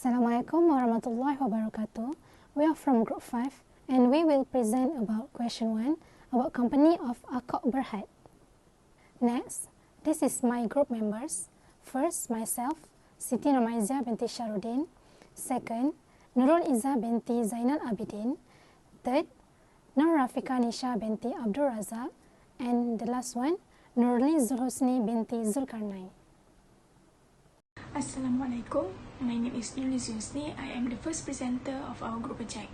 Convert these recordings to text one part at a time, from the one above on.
Assalamualaikum warahmatullahi wabarakatuh. We are from Group 5 and we will present about question 1 about company of Akok Berhad. Next, this is my group members. First, myself, Siti Nomaizah binti Syaruddin. Second, Nurul Izzah binti Zainal Abidin. Third, Nur Rafika Nisha binti Abdul Razak. And the last one, Nurli Zulhusni binti Zulkarnain. Assalamualaikum. My name is Nurli Zulhusni. I am the first presenter of our group project.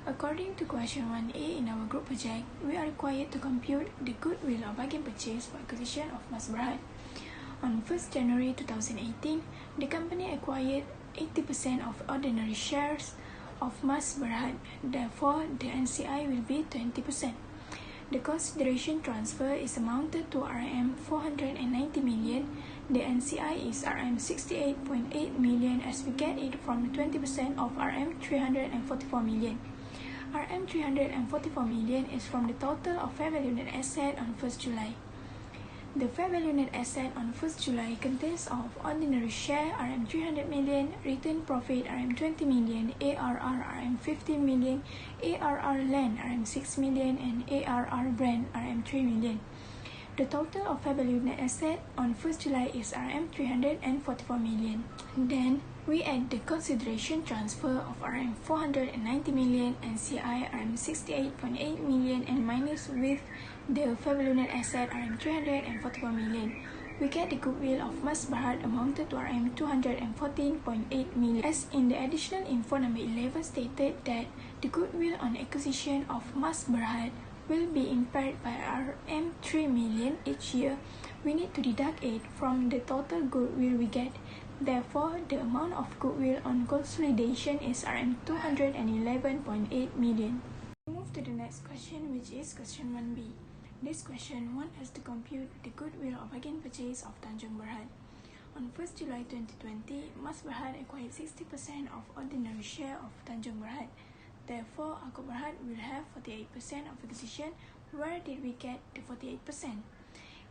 According to question 1A in our group project, we are required to compute the goodwill of bargain purchase for acquisition of Mas Berhad. On 1st January 2018, the company acquired 80% of ordinary shares of Mas Berhad. Therefore, the NCI will be 20%. The consideration transfer is amounted to Rm 490 million. The NCI is Rm 68.8 million as we get it from 20% of Rm 344 million. Rm 344 million is from the total of fair value net asset on 1st July. The fair value net asset on 1st July contains of ordinary share Rm 300 million, retained profit Rm 20 million, ARR Rm 15 million, ARR land Rm 6 million, and ARR brand Rm 3 million. The total of fair value net asset on 1st July is Rm 344 million. Then, we add the consideration transfer of Rm 490 million and CI Rm 68.8 million and minus with the fair value net asset Rm 344 million. We get the goodwill of Mas Berhad amounted to Rm 214.8 million. As in the additional info number 11 stated that the goodwill on acquisition of Mas Berhad will be impaired by Rm 3 million each year, we need to deduct it from the total goodwill we get. Therefore, the amount of goodwill on consolidation is Rm 211.8 million. We move to the next question, which is question 1B. This question wants us to compute the goodwill of bargain purchase of Tanjung Berhad. On 1st July 2020, Mas Berhad acquired 60% of ordinary share of Tanjung Berhad. Therefore, Akok Berhad will have 48% of acquisition. Where did we get the 48%?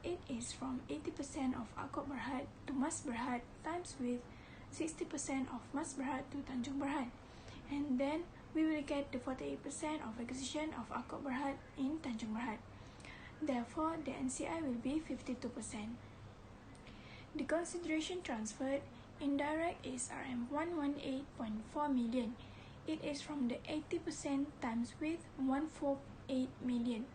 It is from 80% of Akok Berhad to Mas Berhad times with 60% of Mas Berhad to Tanjung Berhad. And then we will get the 48% of acquisition of Akok Berhad in Tanjung Berhad. Therefore, the NCI will be 52%. The consideration transferred indirect is Rm 118.4 million. It is from the 80% times with 148 million.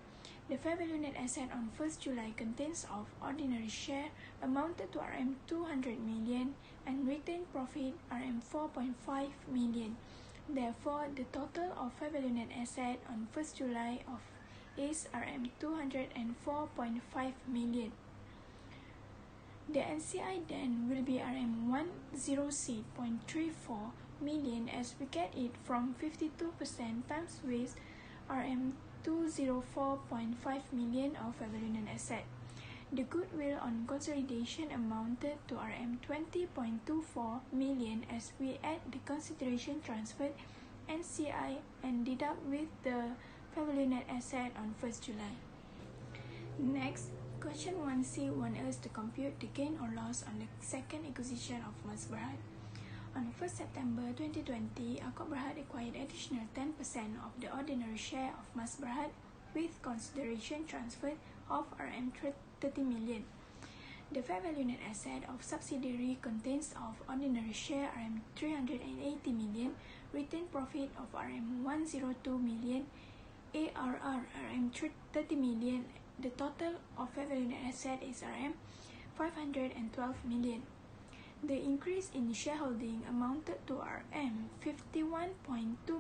The fair value net asset on 1st July contains of ordinary share amounted to Rm 200 million and retained profit Rm 4.5 million. Therefore, the total of fair value net asset on 1st July is Rm 204.5 million. The NCI then will be Rm 106.34 million as we get it from 52% times with Rm 204.5 million of fair value net asset. The goodwill on consolidation amounted to Rm 20.24 million as we add the consideration transferred NCI and deduct with the fair value net asset on 1st July. Next, question 1C wants us to compute the gain or loss on the second acquisition of Mas Berhad. On 1st September 2020, Akok Berhad acquired additional 10% of the ordinary share of Mas Berhad with consideration transferred of Rm 30 million. The fair value net asset of subsidiary contains of ordinary share Rm 380 million, retained profit of Rm 102 million, ARR Rm 30 million. The total of fair value net asset is Rm 512 million. The increase in shareholding amounted to Rm 51.2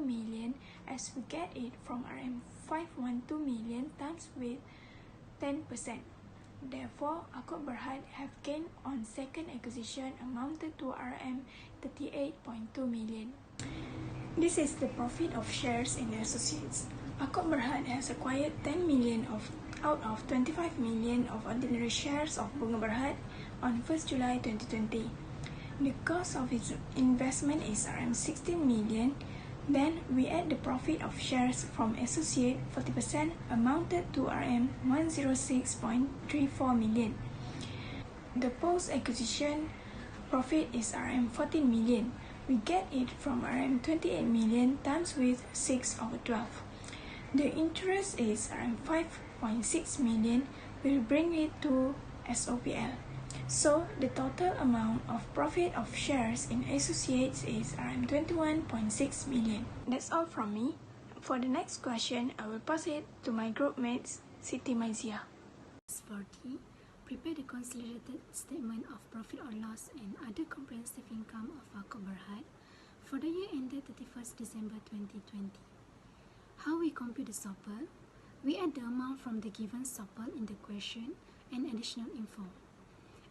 million as we get it from Rm 512 million times with 10%. Therefore, Akok Berhad have gained on second acquisition amounted to Rm 38.2 million. This is the profit of shares in the associates. Akok Berhad has acquired 10 million out of 25 million of ordinary shares of Bunga Berhad on 1st July 2020. The cost of its investment is Rm 16 million. Then we add the profit of shares from associate 40% amounted to Rm 106.34 million. The post-acquisition profit is Rm 14 million. we get it from around 28 million times with 6 over 12. The interest is around 5.6 million, will bring it to SOPL. So the total amount of profit of shares in associates is around 21.6 million. That's all from me. For the next question, I will pass it to my group mates, Siti Maizia. 40. Prepare the consolidated statement of profit or loss and other comprehensive income of AKOP Berhad for the year ended 31st December 2020. How we compute the SOPL? We add the amount from the given SOPL in the question and additional info.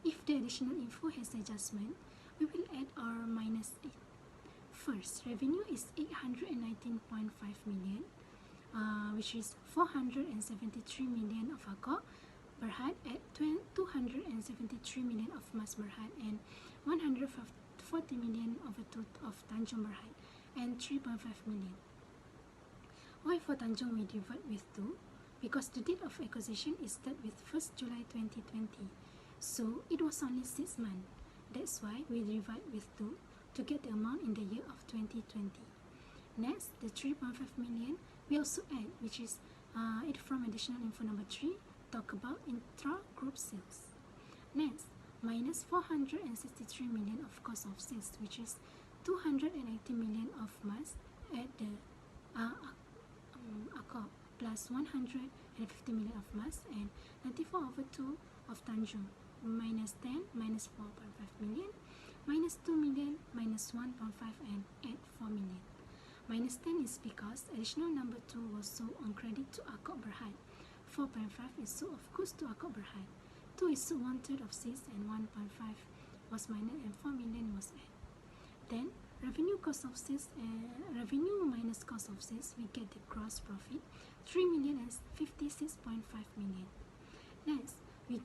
If the additional info has adjustment, we will add or minus it. First, revenue is 819.5 million, which is 473 million of AKOP Berhad at 273 million of Mas Berhad and 140 million of Tanjung Berhad and 3.5 million. Why for Tanjung we divide with 2? Because the date of acquisition is set with 1st July 2020, so it was only 6 months. That's why we divide with 2 to get the amount in the year of 2020. Next, the 3.5 million we also add, which is it from additional info number 3, talk about intra-group sales. Next, minus 463 million of cost of sales, which is 280 million of Mas at the AKOP plus 150 million of Mas and 94 over 2 of Tanjung, minus 10 minus 4.5 million, minus 2 million, minus 1.5 and add 4 million. Minus 10 is because additional number 2 was sold on credit to AKOP Berhad. 4.5 is sold of goods to AKOP Berhad. 2 is sold 1/3 of sales and 1.5 was minus and 4 million was added. Then revenue revenue minus cost of sales, we get the gross profit 3 million and 56.5 million. Next, we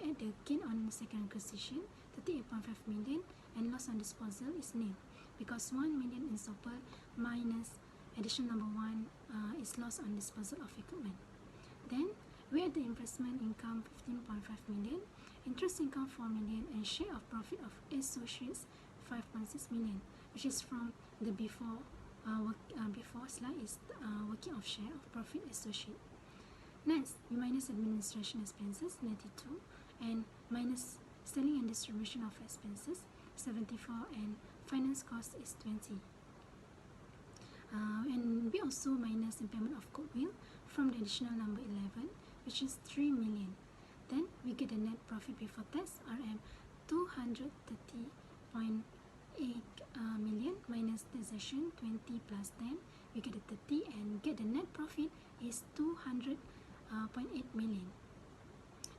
add the gain on second acquisition 38.5 million and loss on disposal is nil because 1 million in SOPL minus additional number 1 is loss on disposal of equipment. Then we add the investment income 15.5 million, interest income 4 million and share of profit of associates 5.6 million, which is from the before slide is working of share of profit associate. Next, we minus administration expenses 92 and minus selling and distribution of expenses 74 and finance cost is 20. And we also minus impairment of goodwill from the additional number 11, which is 3 million. Then we get the net profit before tax RM 230.8 million minus taxation 20 plus 10, we get the 30 and get the net profit is 200.8 million.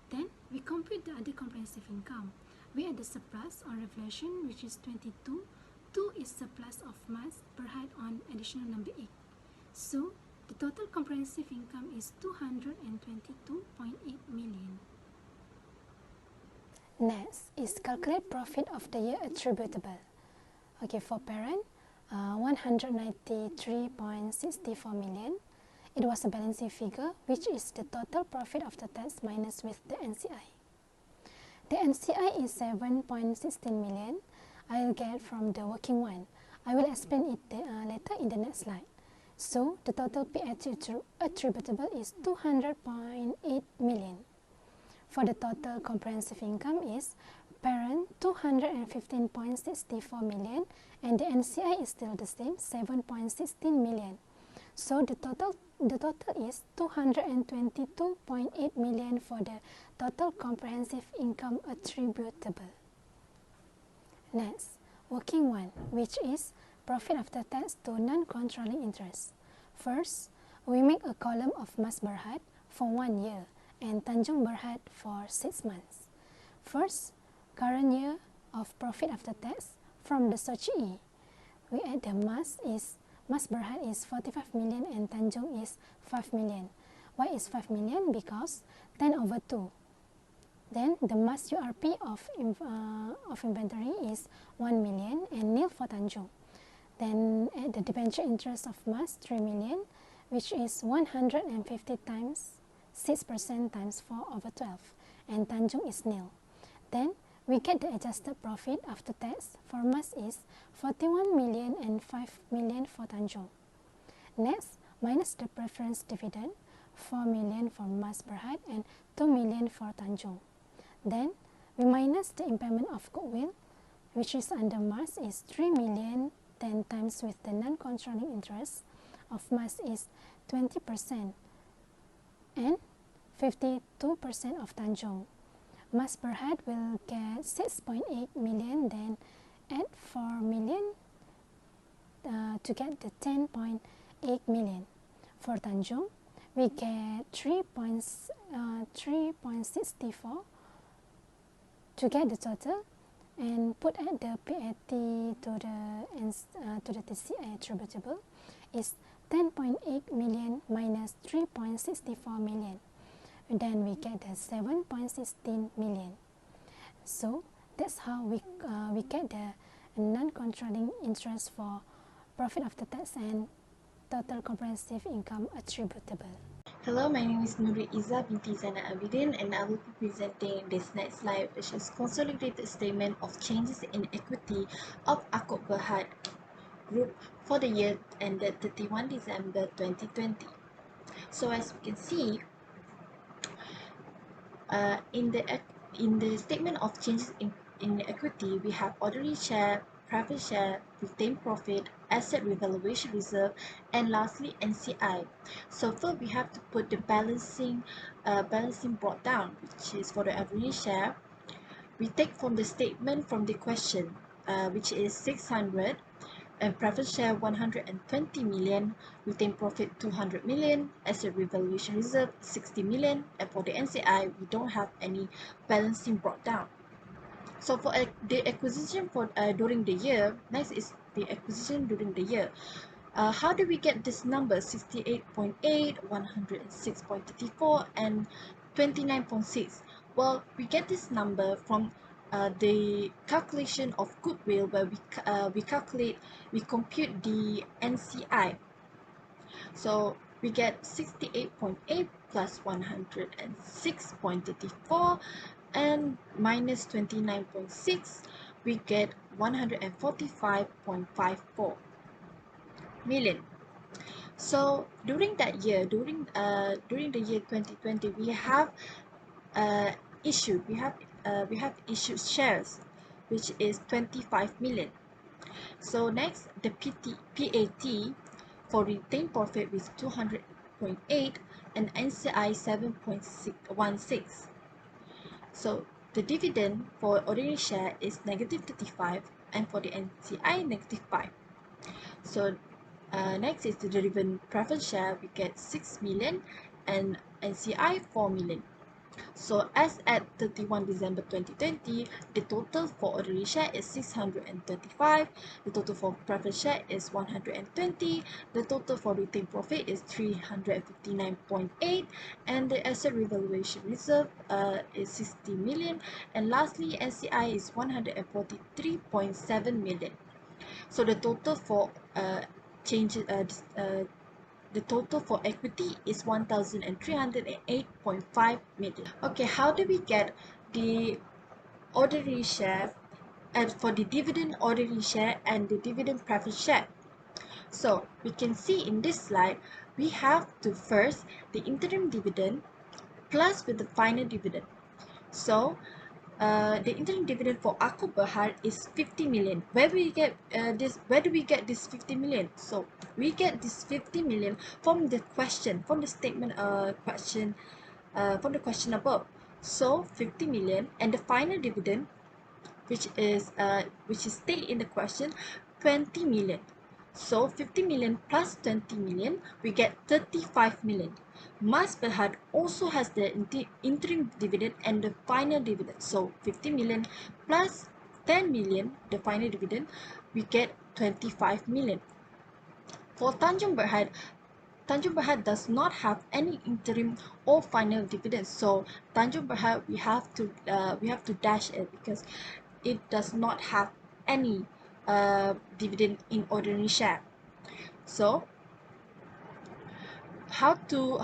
Then we compute the other comprehensive income. We add the surplus or revaluation, which is 22. 2 is surplus of Mas Berhad on additional number 8. So the total comprehensive income is 222.8 million. Next is calculate profit of the year attributable. Okay, for parent, 193.64 million. It was a balancing figure, which is the total profit after tax minus with the NCI. The NCI is 7.16 million. I'll get from the working one. I will explain it later in the next slide. So the total PAT attributable is 200.8 million. For the total comprehensive income is parent 215.64 million and the NCI is still the same 7.16 million. So the total is 222.8 million for the total comprehensive income attributable. Next, working one, which is profit after tax to non-controlling interest. First, we make a column of Mas Berhad for 1 year and Tanjung Berhad for 6 months. First, current year of profit after tax from the SOCI. We add the Mas Berhad is 45 million and Tanjung is 5 million. Why is 5 million? Because 10 over 2. Then the Mas URP of inventory is 1 million and nil for Tanjung. Then add the debenture interest of Mas 3 million, which is 150 times 6% times 4 over 12 and Tanjung is nil. Then we get the adjusted profit after tax for Mas is 41 million and 5 million for Tanjung. Next, minus the preference dividend, 4 million for Mas Berhad and 2 million for Tanjung. Then, we minus the impairment of goodwill, which is under Mas is 3 million, 10 times with the non-controlling interest of Mas is 20% and 52% of Tanjung. Mas Berhad will get 6.8 million, then add 4 million to get the 10.8 million. For Tanjung, we get 3.64 to get the total, and put at the PAT to the TCI attributable is 10.8 million minus 3.64 million. Then we get the 7.16 million. So that's how we get the non-controlling interest for profit after tax and total comprehensive income attributable. Hello, my name is Nuri Iza binti Zainal Abidin, and I will be presenting this next slide, which is consolidated statement of changes in equity of Akok Berhad Group for the year ended 31 December 2020. So as we can see, in the statement of changes in equity, we have ordinary share, preference share, retained profit, asset revaluation reserve, and lastly NCI. So first we have to put the balancing brought down, which is for the ordinary share. We take from the statement from the question, which is 600, and preference share 120 million, retained profit 200 million, asset revaluation reserve 60 million, and for the NCI we don't have any balancing brought down. So for the acquisition for during the year, next is the acquisition during the year. How do we get this number 68.8, 106.34, and 29.6? Well, we get this number from the calculation of goodwill, where we compute the NCI. So we get 68.8 plus 106.34 and minus 29.6, we get 145.54 million. So during that year, during the year 2020, we have issued shares, which is 25 million. So next, the PAT for retained profit is 200.8 and NCI 7.16. So the dividend for ordinary share is negative 35, and for the NCI negative 5. So next is the dividend preference share, we get 6 million and NCI 4 million. So as at 31 December 2020, the total for ordinary share is 635, the total for preference share is 120, the total for retained profit is 359.8, and the asset revaluation reserve is 60 million, and lastly NCI is 143.7 million. So the total for the total for equity is 1,308.5 million. Okay, how do we get the ordinary share and for the dividend ordinary share and the dividend preference share? So we can see in this slide, we have to first the interim dividend plus with the final dividend. So the interim dividend for Akok Berhad is 50 million. Where do we get this 50 million? So we get this 50 million from the question, from the statement question, from the question above. So 50 million, and the final dividend, which is stated in the question, 20 million. So 50 million plus 20 million, we get 35 million. Mas Berhad also has the interim dividend and the final dividend. So 50 million plus 10 million, the final dividend, we get 25 million. For Tanjung Berhad does not have any interim or final dividend. So Tanjung Berhad, we have to dash it because it does not have any dividend in ordinary share. So how to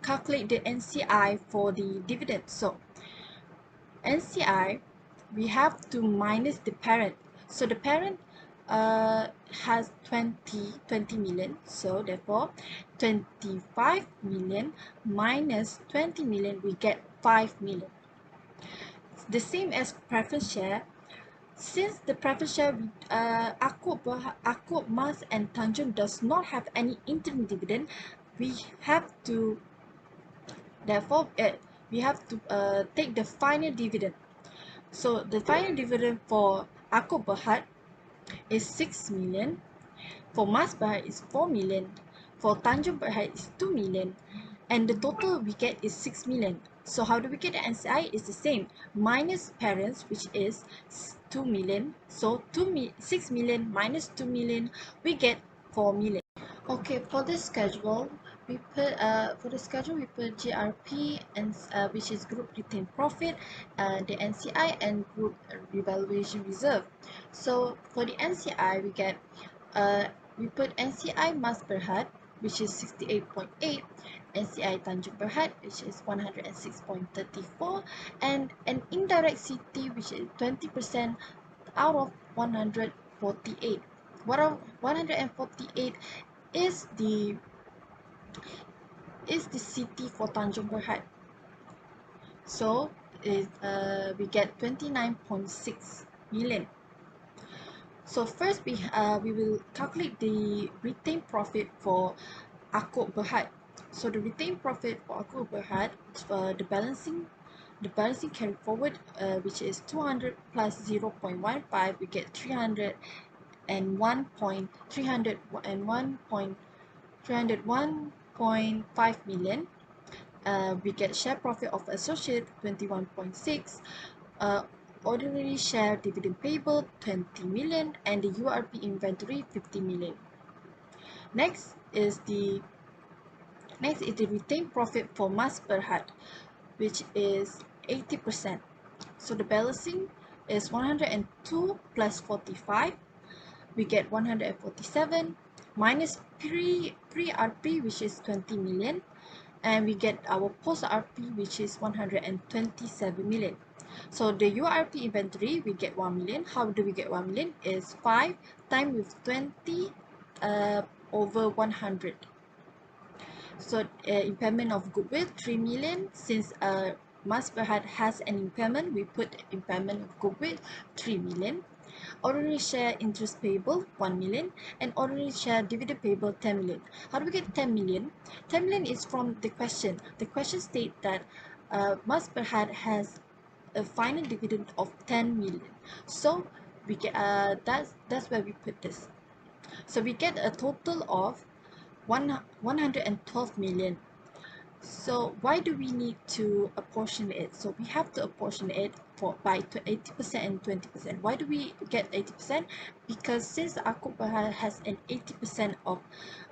calculate the NCI for the dividend? So NCI we have to minus the parent. So the parent has 20 million, so therefore 25 million minus 20 million, we get 5 million. The same as preference share. Since the preference share Akut, Mas and Tanjung does not have any interim dividend, we have to therefore take the final dividend. So the final dividend for Akut Berhad is 6 million, for Mas Berhad is 4 million, for Tanjung Berhad is 2 million, and the total we get is 6 million. So how do we get the NCI? Is the same, minus parents, which is 2 million. So 6 million minus 2 million, we get 4 million. Okay, for the schedule, we put GRP and which is group retained profit, the NCI and group revaluation reserve. So for the NCI, we put NCI Mas Berhad, which is 68.8, NCI Tanjung Berhad, which is 106.34, and an indirect CT, which is 20% out of 148. What of 148 is the CT for Tanjung Berhad. So we get 29.6 million. So first we will calculate the retained profit for Akut Berhad. So the retained profit for Akut Berhad, the balancing carry forward, which is 200 plus 0.15, we get 301.5 million. We get share profit of associate 21.6, ordinary share dividend payable 20 million, and the URP inventory 50 million. Next is the retained profit for Mas Berhad, which is 80%. So the balancing is 102 plus 45, we get 147, minus pre-RP, which is 20 million, and we get our post-RP, which is 127 million. So the URP inventory, we get 1 million. How do we get 1 million? Is 5 times with 20 over 100. So impairment of goodwill 3 million. Since Mas Berhad has an impairment, we put impairment of goodwill 3 million. Ordinary share interest payable 1 million, and ordinary share dividend payable 10 million. How do we get 10 million? 10 million is from the question. The question states that Mas Berhad has a final dividend of 10 million. So we get that's where we put this. So we get a total of 112 million. So why do we need to apportion it? So we have to apportion it by 80% and 20%. Why do we get 80%? Because since Akut Berhad has an 80% of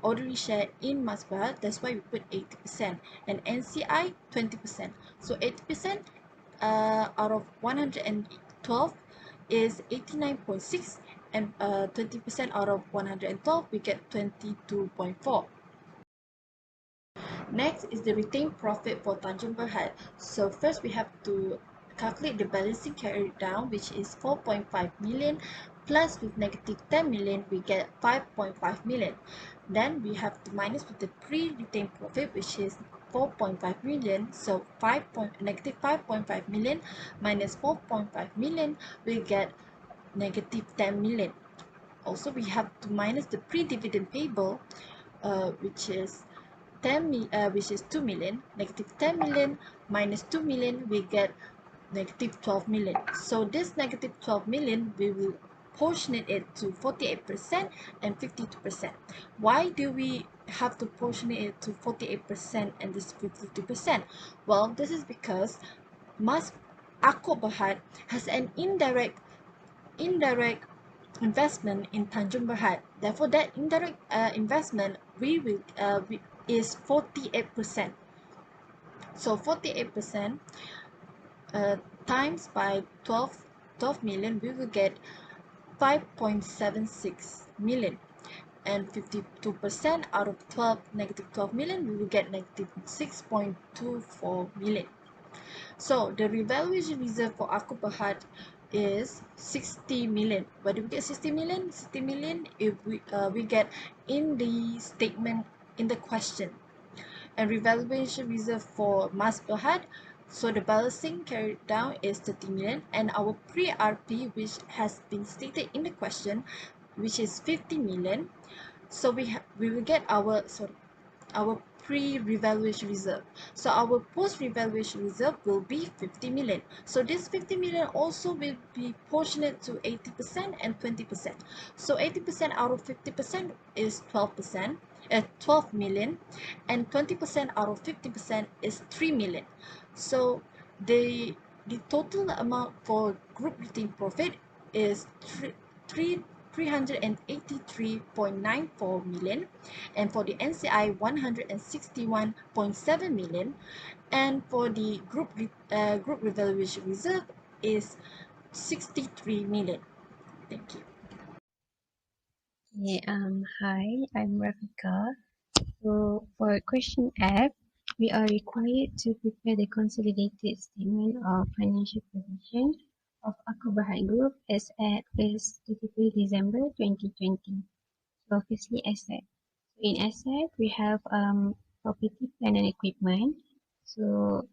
ordinary share in Mas Berhad, that's why we put 80%, and NCI 20%. So 80% out of 112 is 89.6, and 20% out of 112, we get 22.4. Next is the retained profit for Tanjung Berhad. So first we have to calculate the balancing carried down, which is 4.5 million, plus with negative 10 million, we get 5.5 million. Then we have to minus with the pre-retained profit, which is 4.5 million. So negative 5.5 million minus 4.5 million, we get negative 10 million. Also, we have to minus the pre-dividend payable, which is 2 million. Negative 10 million minus 2 million, we get negative 12 million. So this negative 12 million, we will portion it to 48% and 52%. Why do we have to portion it to 48% and this 52%? Well, this is because Akut Berhad has an indirect investment in Tanjung Berhad. Therefore, that indirect investment is 48%. So 48% times by 12 million, we will get 5.76 million, and 52% out of negative 12 million, we will get negative 6.24 million. So the revaluation reserve for Akut Berhad is 60 million. Where do we get 60 million? 60 million if we get in the statement in the question. And revaluation reserve for mass per head, so the balancing carried down is 30 million, and our pre-RP, which has been stated in the question, which is 50 million. So we will get our pre-revaluation reserve. So our post-revaluation reserve will be 50 million. So this 50 million also will be proportionate to 80% and 20%. So 80% out of 50% is 12 million, and 20% out of 50% is 3 million. So the total amount for group retained profit is 383.94 million, and for the NCI 161.7 million, and for the group revaluation reserve is 63 million. Thank you. Okay, hi, I'm Rafika. So for question F, we are required to prepare the consolidated statement of financial position of Akbar Group as at 31 December 2020. So firstly, asset. So in asset, we have property, plant and equipment. So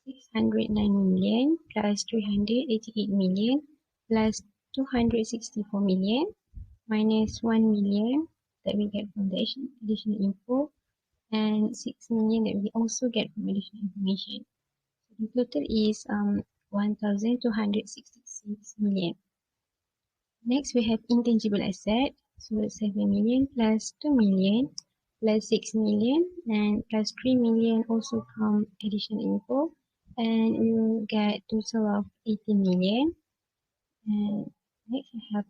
609 million plus 388 million plus 264 million minus 1 million that we get from the additional info, and 6 million that we also get from additional information. So the total is 1,266 million. Next, we have intangible asset. So 7 million plus 2 million plus 6 million and plus 3 million also from additional info, and we will get total of 18 million. And next we have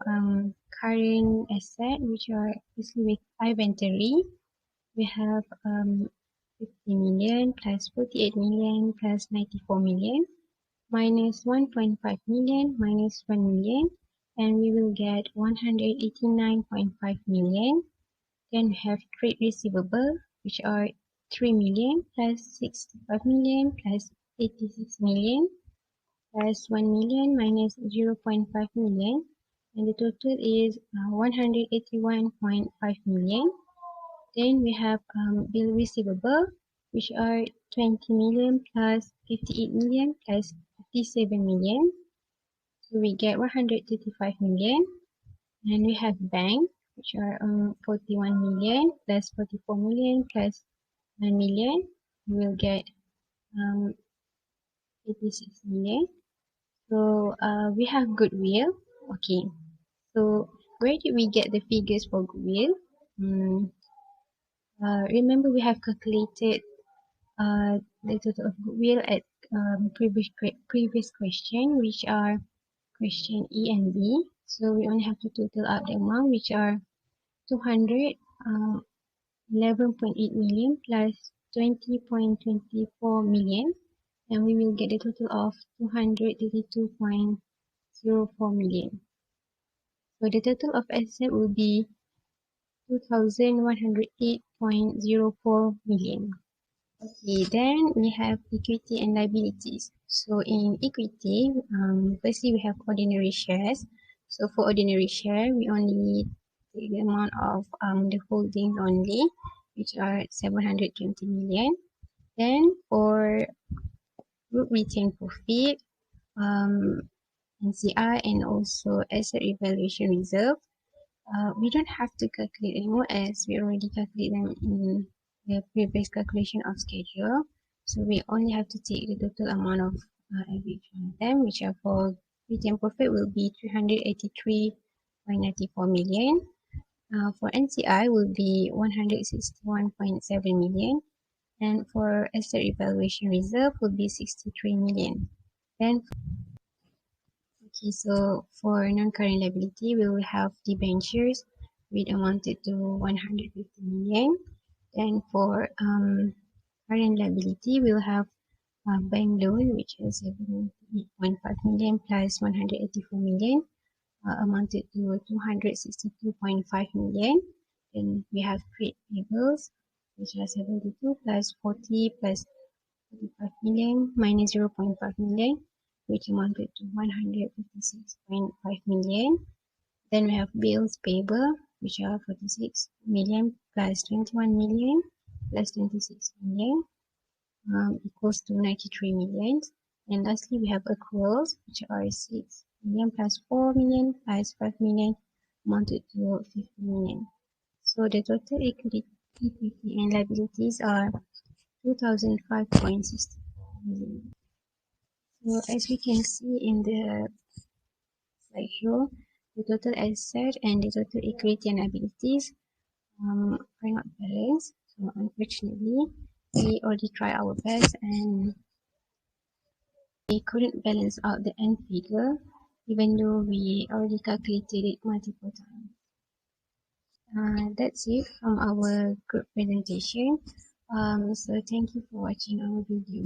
current asset, which are basically with inventory. We have 50 million plus 48 million plus 94 million minus 1.5 million minus 1 million, and we will get 189.5 million. Then we have trade receivable, which are 3 million plus 65 million plus 86 million plus 1 million minus 0.5 million, and the total is 181.5 million. Then we have bill receivable, which are 20 million plus 58 million plus 57 million. So we get 135 million. And we have bank, which are 41 million plus 44 million plus 1 million. We will get 86 million. So we have goodwill. Okay. So where did we get the figures for goodwill? Remember we have calculated the total of goodwill at previous question, which are question E and B. So we only have to total up the amount, which are 211.8 million plus 20.24 million, and we will get a total of 232.04 million. So the total of asset will be 2,108.04 million. Okay, then we have equity and liabilities. So in equity, firstly we have ordinary shares. So for ordinary share, we only take the amount of the holdings only, which are 720 million. Then for group retained profit, NCI, and also asset evaluation reserve, we don't have to calculate anymore as we already calculate them in the previous calculation of schedule. So we only have to take the total amount of every one of them, which are for retained profit will be 383.94 million. For NCI will be 161.7 million, and for asset evaluation reserve will be 63 million. Then okay, so for non-current liability, we will have debentures which amounted to 150 million. Then for current liability, we'll have bank loan, which is 78.5 million plus 184 million, amounted to 262.5 million. Then we have trade payables, which are 72 plus 40 plus 45 million minus 0.5 million. which amounted to 156.5 million. Then we have bills payable, which are 46 million plus 21 million plus 26 million, equals to 93 million. And lastly, we have accruals, which are 6 million plus 4 million plus 5 million, amounted to 50 million. So the total equity and liabilities are 2005.60 million. So as we can see in the slide here, the total asset and the total equity and liabilities are not balanced. So unfortunately, we already tried our best and we couldn't balance out the end figure, even though we already calculated it multiple times. That's it from our group presentation. So thank you for watching our video.